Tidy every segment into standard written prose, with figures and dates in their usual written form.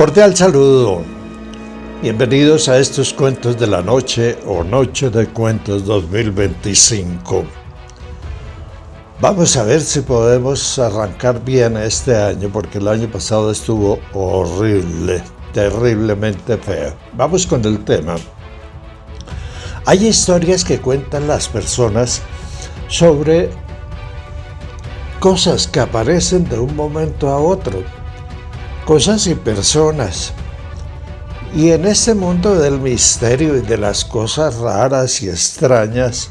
Cordial saludo. Bienvenidos a estos cuentos de la noche o Noche de Cuentos 2025. Vamos a ver si podemos arrancar bien este año, porque el año pasado estuvo horrible, terriblemente feo. Vamos con el tema. Hay historias que cuentan las personas sobre cosas que aparecen de un momento a otro, cosas y personas. Y en este mundo del misterio y de las cosas raras y extrañas,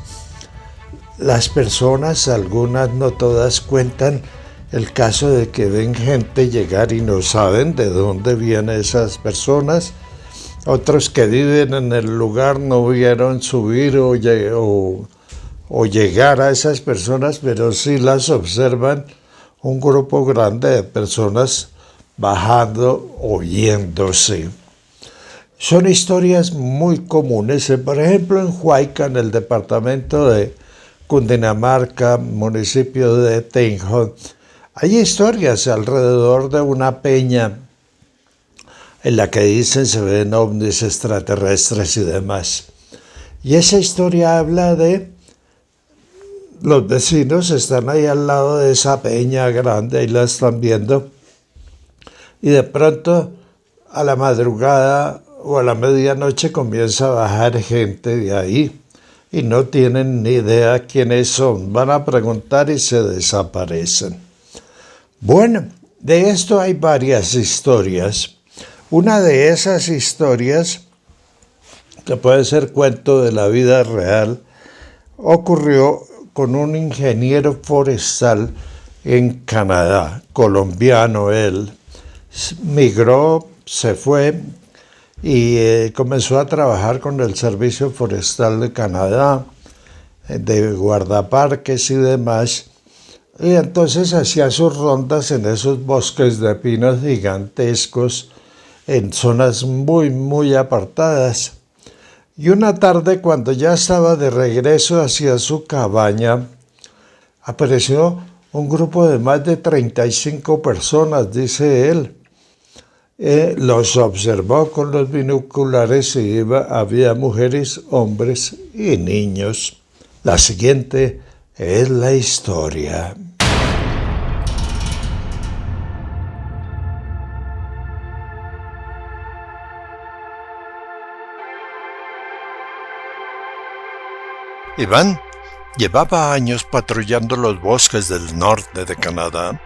las personas, algunas no todas, cuentan el caso de que ven gente llegar y no saben de dónde vienen esas personas. Otros que viven en el lugar no vieron subir o llegar a esas personas, pero sí las observan un grupo grande de personas bajando o yéndose. Son historias muy comunes. Por ejemplo, en Huayca, en el departamento de Cundinamarca, municipio de Tenjo, hay historias alrededor de una peña en la que dicen se ven ovnis extraterrestres y demás. Y esa historia habla de los vecinos están ahí al lado de esa peña grande y la están viendo. Y de pronto, a la madrugada o a la medianoche comienza a bajar gente de ahí y no tienen ni idea quiénes son. Van a preguntar y se desaparecen. Bueno, de esto hay varias historias. Una de esas historias, que puede ser cuento de la vida real, ocurrió con un ingeniero forestal en Canadá, colombiano él. Migró, se fue y comenzó a trabajar con el Servicio Forestal de Canadá, de guardaparques y demás. Y entonces hacía sus rondas en esos bosques de pinos gigantescos, en zonas muy, muy apartadas. Y una tarde, cuando ya estaba de regreso hacia su cabaña, apareció un grupo de más de 35 personas, dice él. Los observó con los binoculares y había mujeres, hombres y niños. La siguiente es la historia. Iván llevaba años patrullando los bosques del norte de Canadá.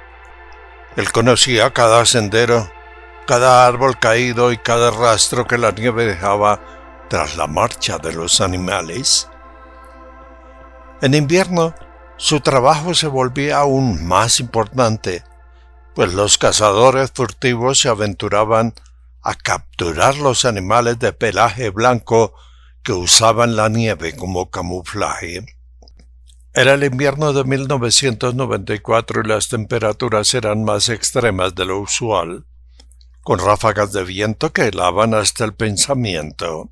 Él conocía cada sendero, cada árbol caído y cada rastro que la nieve dejaba tras la marcha de los animales. En invierno, su trabajo se volvía aún más importante, pues los cazadores furtivos se aventuraban a capturar los animales de pelaje blanco que usaban la nieve como camuflaje. Era el invierno de 1994 y las temperaturas eran más extremas de lo usual, con ráfagas de viento que helaban hasta el pensamiento.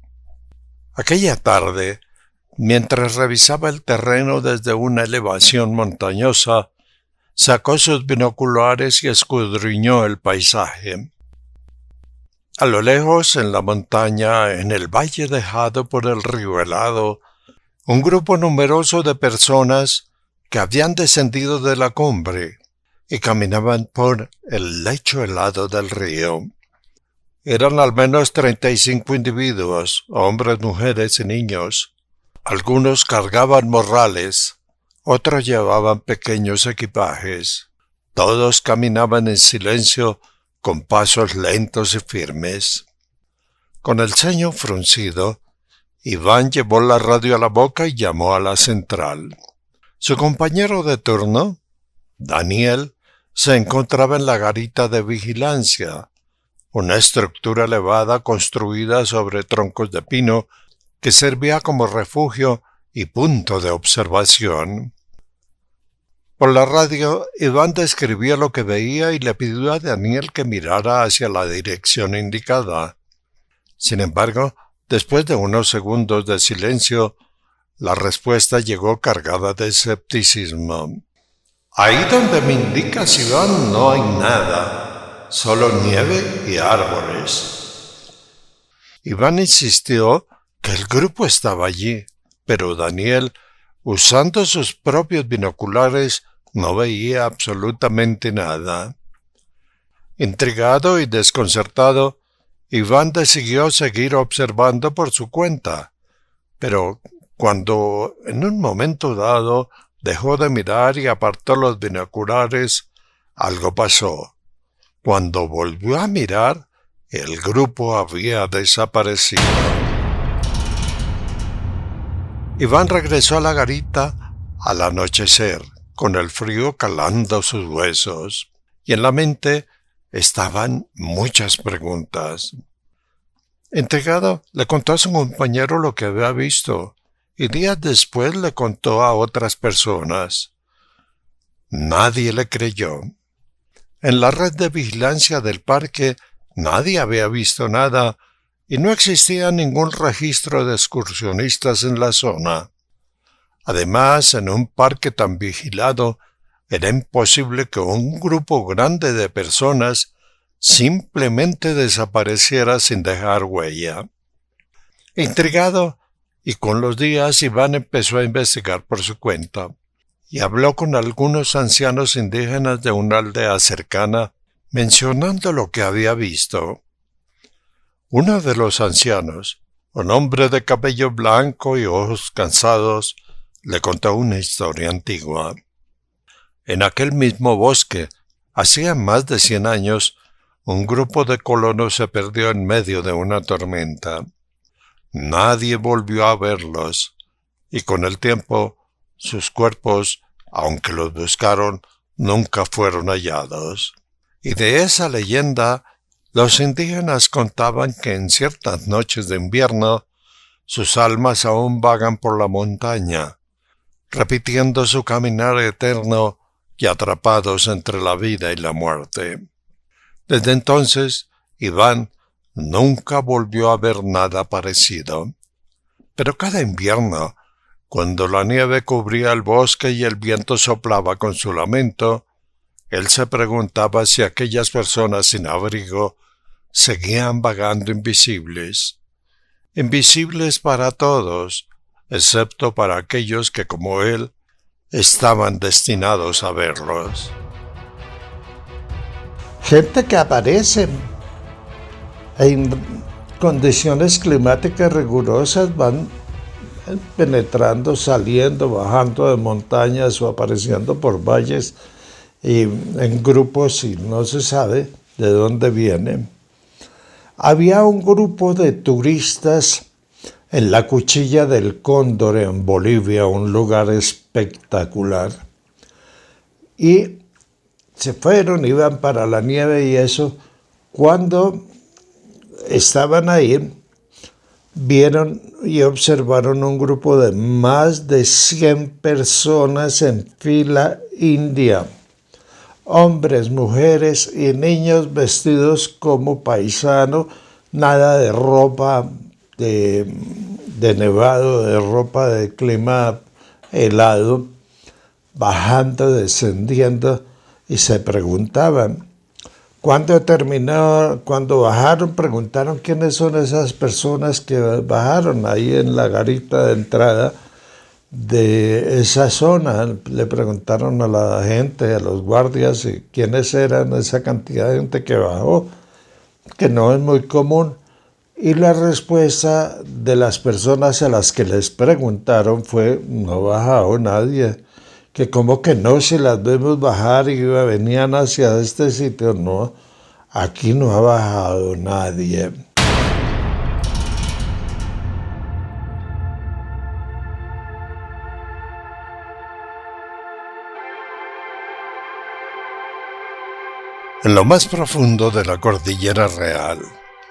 Aquella tarde, mientras revisaba el terreno desde una elevación montañosa, sacó sus binoculares y escudriñó el paisaje. A lo lejos, en la montaña, en el valle dejado por el río helado, un grupo numeroso de personas que habían descendido de la cumbre y caminaban por el lecho helado del río. Eran al menos 35 individuos, hombres, mujeres y niños. Algunos cargaban morrales, otros llevaban pequeños equipajes. Todos caminaban en silencio, con pasos lentos y firmes. Con el ceño fruncido, Iván llevó la radio a la boca y llamó a la central. Su compañero de turno, Daniel, se encontraba en la garita de vigilancia, una estructura elevada construida sobre troncos de pino que servía como refugio y punto de observación. Por la radio, Iván describía lo que veía y le pidió a Daniel que mirara hacia la dirección indicada. Sin embargo, después de unos segundos de silencio, la respuesta llegó cargada de escepticismo. Ahí donde me indicas, Iván, no hay nada. solo nieve y árboles. Iván insistió que el grupo estaba allí, pero Daniel, usando sus propios binoculares, no veía absolutamente nada. Intrigado y desconcertado, Iván decidió seguir observando por su cuenta, pero cuando en un momento dado dejó de mirar y apartó los binoculares, algo pasó. Cuando volvió a mirar, el grupo había desaparecido. Iván regresó a la garita al anochecer, con el frío calando sus huesos, y en la mente estaban muchas preguntas. Intrigado, le contó a su compañero lo que había visto, y días después le contó a otras personas. Nadie le creyó. En la red de vigilancia del parque nadie había visto nada, y no existía ningún registro de excursionistas en la zona. Además, en un parque tan vigilado, era imposible que un grupo grande de personas simplemente desapareciera sin dejar huella. Intrigado, y con los días Iván empezó a investigar por su cuenta, y habló con algunos ancianos indígenas de una aldea cercana, mencionando lo que había visto. Uno de los ancianos, un hombre de cabello blanco y ojos cansados, le contó una historia antigua. En aquel mismo bosque, hacía más de 100 años, un grupo de colonos se perdió en medio de una tormenta. Nadie volvió a verlos, y con el tiempo, sus cuerpos, aunque los buscaron, nunca fueron hallados. Y de esa leyenda, los indígenas contaban que en ciertas noches de invierno, sus almas aún vagan por la montaña, repitiendo su caminar eterno y atrapados entre la vida y la muerte. Desde entonces, Iván nunca volvió a ver nada parecido. Pero cada invierno, cuando la nieve cubría el bosque y el viento soplaba con su lamento, él se preguntaba si aquellas personas sin abrigo seguían vagando invisibles. Invisibles para todos, excepto para aquellos que, como él, estaban destinados a verlos. Gente que aparece en condiciones climáticas rigurosas, van penetrando, saliendo, bajando de montañas o apareciendo por valles y en grupos y no se sabe de dónde vienen. Había un grupo de turistas en la Cuchilla del Cóndor en Bolivia, un lugar espectacular, y se fueron, iban para la nieve y eso. Cuando estaban ahí, vieron y observaron un grupo de más de 100 personas en fila india, hombres, mujeres y niños vestidos como paisano, nada de ropa de nevado, de ropa de clima helado, bajando, descendiendo, y se preguntaban. Cuando bajaron, preguntaron quiénes son esas personas que bajaron ahí en la garita de entrada de esa zona. Le preguntaron a la gente, a los guardias, quiénes eran esa cantidad de gente que bajó, que no es muy común. Y la respuesta de las personas a las que les preguntaron fue: no ha bajado nadie. Que como que no, si las vemos bajar y venían hacia este sitio, no, aquí no ha bajado nadie. En lo más profundo de la Cordillera Real,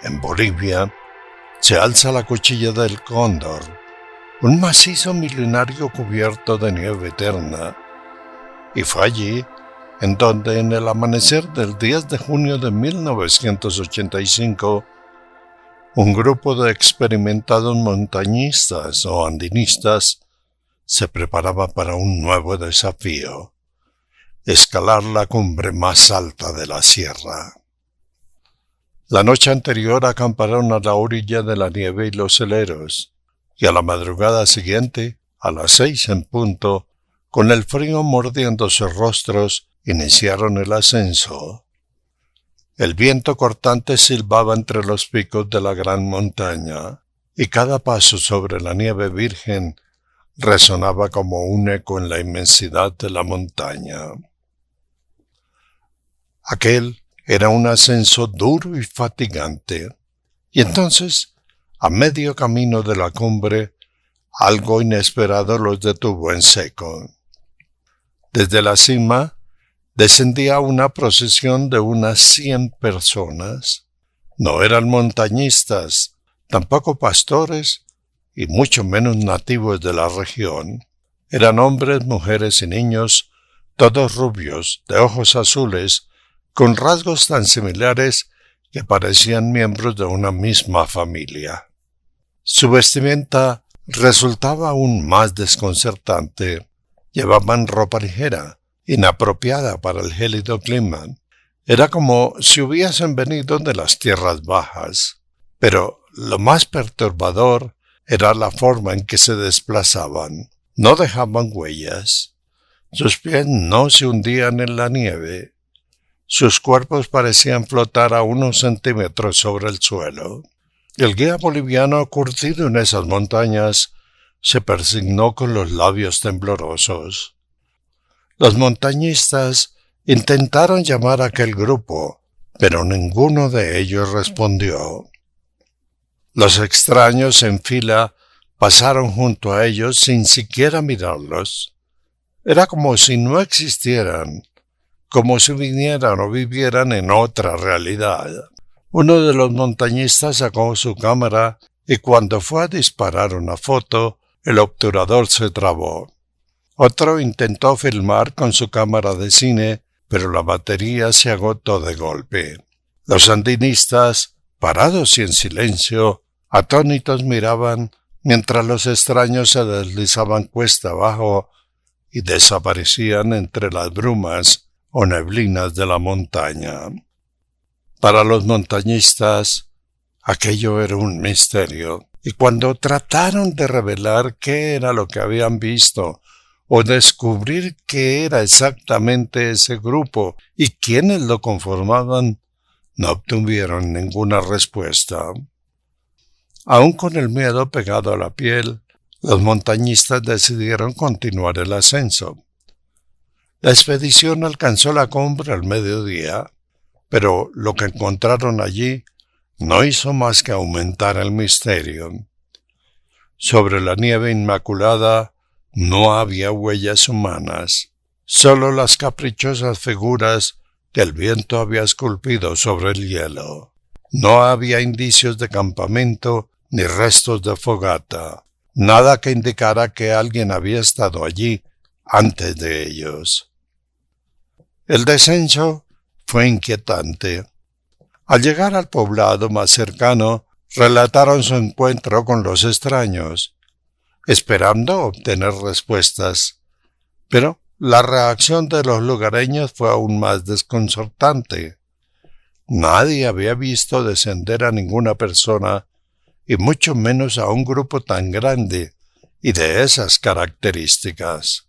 en Bolivia, se alza la Cuchilla del Cóndor, un macizo milenario cubierto de nieve eterna, y fue allí en donde en el amanecer del 10 de junio de 1985, un grupo de experimentados montañistas o andinistas se preparaba para un nuevo desafío: escalar la cumbre más alta de la sierra. La noche anterior acamparon a la orilla de la nieve y los heleros, y a la madrugada siguiente, a las 6 en punto, con el frío mordiendo sus rostros, iniciaron el ascenso. El viento cortante silbaba entre los picos de la gran montaña, y cada paso sobre la nieve virgen resonaba como un eco en la inmensidad de la montaña. Aquel era un ascenso duro y fatigante, y entonces, a medio camino de la cumbre, algo inesperado los detuvo en seco. Desde la cima descendía una procesión de unas 100 personas. No eran montañistas, tampoco pastores, y mucho menos nativos de la región. Eran hombres, mujeres y niños, todos rubios, de ojos azules, con rasgos tan similares que parecían miembros de una misma familia. Su vestimenta resultaba aún más desconcertante. Llevaban ropa ligera, inapropiada para el gélido clima. Era como si hubiesen venido de las tierras bajas. Pero lo más perturbador era la forma en que se desplazaban. No dejaban huellas. Sus pies no se hundían en la nieve. Sus cuerpos parecían flotar a unos centímetros sobre el suelo. El guía boliviano, curtido en esas montañas, se persignó con los labios temblorosos. Los montañistas intentaron llamar a aquel grupo, pero ninguno de ellos respondió. Los extraños en fila pasaron junto a ellos sin siquiera mirarlos. Era como si no existieran, como si vinieran o vivieran en otra realidad. Uno de los montañistas sacó su cámara y cuando fue a disparar una foto, el obturador se trabó. Otro intentó filmar con su cámara de cine, pero la batería se agotó de golpe. Los andinistas, parados y en silencio, atónitos miraban mientras los extraños se deslizaban cuesta abajo y desaparecían entre las brumas o neblinas de la montaña. Para los montañistas, aquello era un misterio, y cuando trataron de revelar qué era lo que habían visto o descubrir qué era exactamente ese grupo y quiénes lo conformaban, no obtuvieron ninguna respuesta. Aún con el miedo pegado a la piel, los montañistas decidieron continuar el ascenso. La expedición alcanzó la cumbre al mediodía, pero lo que encontraron allí no hizo más que aumentar el misterio. Sobre la nieve inmaculada no había huellas humanas, solo las caprichosas figuras que el viento había esculpido sobre el hielo. No había indicios de campamento ni restos de fogata, nada que indicara que alguien había estado allí antes de ellos. El descenso fue inquietante. Al llegar al poblado más cercano, relataron su encuentro con los extraños, esperando obtener respuestas. Pero la reacción de los lugareños fue aún más desconcertante. Nadie había visto descender a ninguna persona, y mucho menos a un grupo tan grande y de esas características.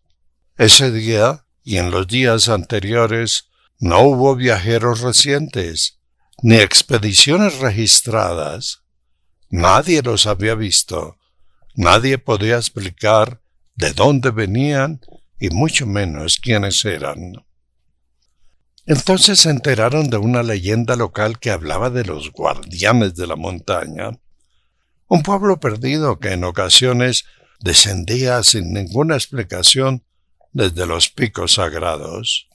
Ese día y en los días anteriores no hubo viajeros recientes, ni expediciones registradas. Nadie los había visto. Nadie podía explicar de dónde venían y mucho menos quiénes eran. Entonces se enteraron de una leyenda local que hablaba de los guardianes de la montaña, un pueblo perdido que en ocasiones descendía sin ninguna explicación desde los picos sagrados.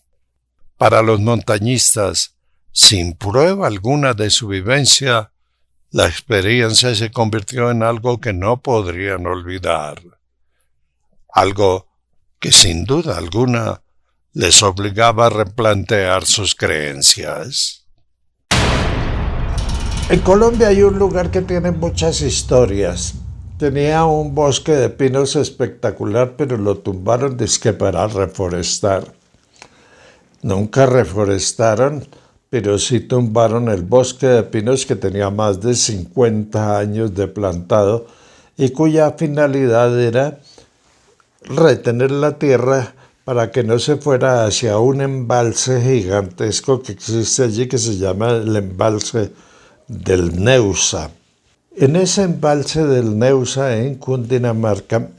Para los montañistas, sin prueba alguna de su vivencia, la experiencia se convirtió en algo que no podrían olvidar, algo que sin duda alguna les obligaba a replantear sus creencias. En Colombia hay un lugar que tiene muchas historias. Tenía un bosque de pinos espectacular, pero lo tumbaron dizque para reforestar. Nunca reforestaron, pero sí tumbaron el bosque de pinos que tenía más de 50 años de plantado y cuya finalidad era retener la tierra para que no se fuera hacia un embalse gigantesco que existe allí que se llama el embalse del Neusa. En ese embalse del Neusa en Cundinamarca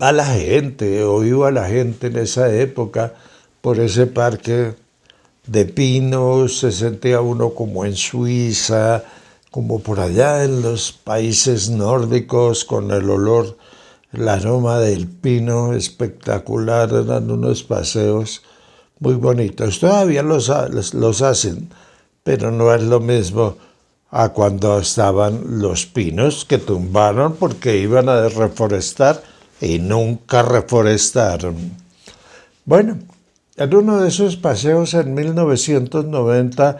va la gente o iba la gente en esa época por ese parque de pinos, se sentía uno como en Suiza, como por allá en los países nórdicos con el olor, el aroma del pino espectacular, eran unos paseos muy bonitos. Todavía los hacen, pero no es lo mismo a cuando estaban los pinos que tumbaron porque iban a reforestar y nunca reforestaron. Bueno, en uno de esos paseos en 1990,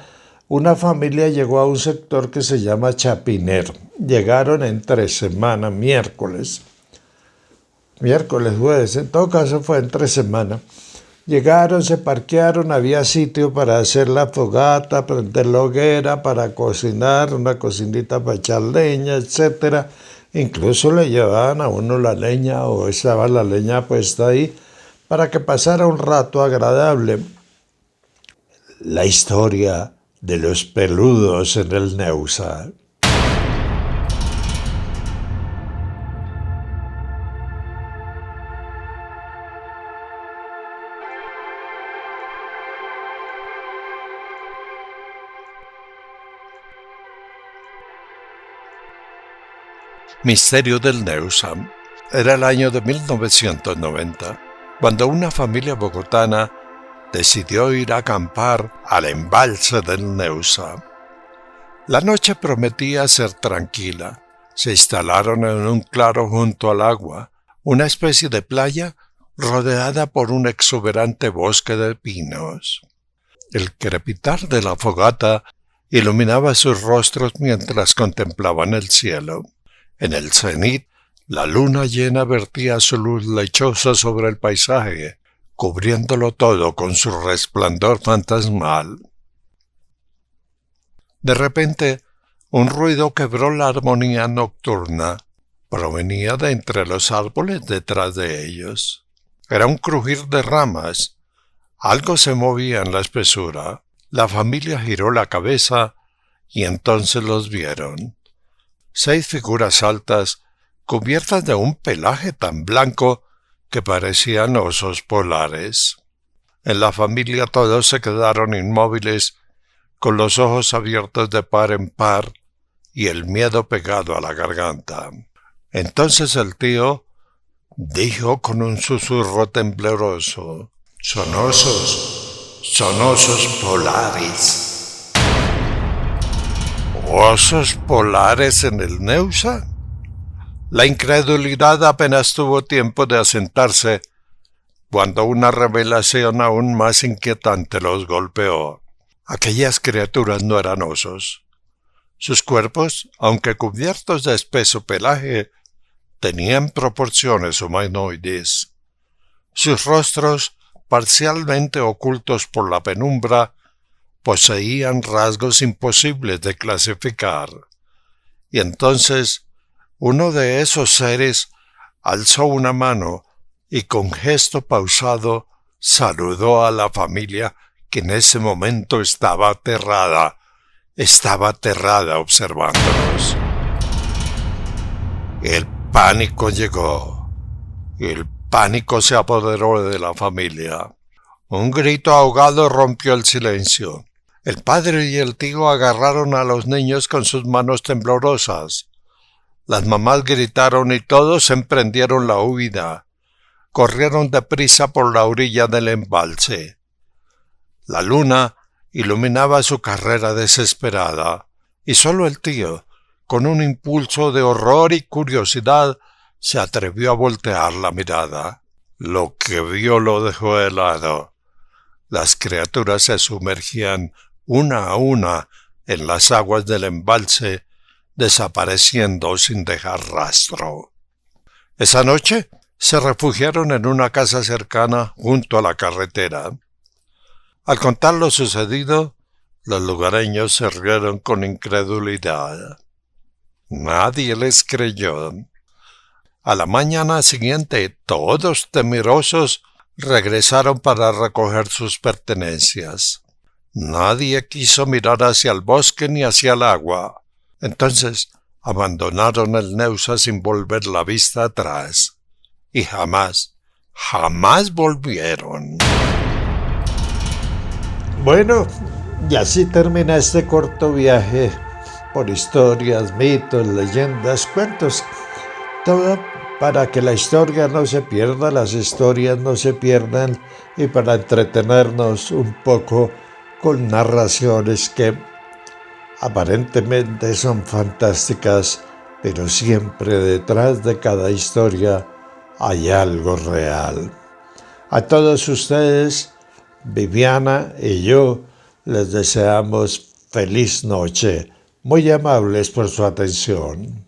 una familia llegó a un sector que se llama Chapinero. Llegaron entre semana, miércoles, jueves, en todo caso fue entre semana. Llegaron, se parquearon, había sitio para hacer la fogata, prender la hoguera, para cocinar, una cocinita para echar leña, etc. Incluso le llevaban a uno la leña o estaba la leña puesta ahí para que pasara un rato agradable. La historia de los peludos en el Neusa. Misterio del Neusa. Era el año de 1990, cuando una familia bogotana decidió ir a acampar al embalse del Neusa. La noche prometía ser tranquila. Se instalaron en un claro junto al agua, una especie de playa rodeada por un exuberante bosque de pinos. El crepitar de la fogata iluminaba sus rostros mientras contemplaban el cielo. En el cenit, la luna llena vertía su luz lechosa sobre el paisaje, cubriéndolo todo con su resplandor fantasmal. De repente, un ruido quebró la armonía nocturna. Provenía de entre los árboles detrás de ellos. Era un crujir de ramas. Algo se movía en la espesura. La familia giró la cabeza y entonces los vieron. 6 figuras altas, cubiertas de un pelaje tan blanco que parecían osos polares. En la familia todos se quedaron inmóviles, con los ojos abiertos de par en par y el miedo pegado a la garganta. Entonces el tío dijo con un susurro tembloroso: son osos polares. ¿Osos polares en el Neusa? La incredulidad apenas tuvo tiempo de asentarse cuando una revelación aún más inquietante los golpeó. Aquellas criaturas no eran osos. Sus cuerpos, aunque cubiertos de espeso pelaje, tenían proporciones humanoides. Sus rostros, parcialmente ocultos por la penumbra, poseían rasgos imposibles de clasificar. Y entonces uno de esos seres alzó una mano y con gesto pausado saludó a la familia que en ese momento estaba aterrada observándolos. El pánico llegó. El pánico se apoderó de la familia. Un grito ahogado rompió el silencio. El padre y el tío agarraron a los niños con sus manos temblorosas. Las mamás gritaron y todos emprendieron la huida. Corrieron deprisa por la orilla del embalse. La luna iluminaba su carrera desesperada, y solo el tío, con un impulso de horror y curiosidad, se atrevió a voltear la mirada. Lo que vio lo dejó helado. Las criaturas se sumergían una a una en las aguas del embalse, desapareciendo sin dejar rastro. Esa noche se refugiaron en una casa cercana junto a la carretera. Al contar lo sucedido, los lugareños se rieron con incredulidad. Nadie les creyó. A la mañana siguiente, todos temerosos regresaron para recoger sus pertenencias. Nadie quiso mirar hacia el bosque ni hacia el agua. Entonces abandonaron el Neusa sin volver la vista atrás. Y jamás volvieron. Bueno, y así termina este corto viaje por historias, mitos, leyendas, cuentos. Todo para que la historia no se pierda, las historias no se pierdan y para entretenernos un poco con narraciones que aparentemente son fantásticas, pero siempre detrás de cada historia hay algo real. A todos ustedes, Viviana y yo, les deseamos feliz noche. Muy amables por su atención.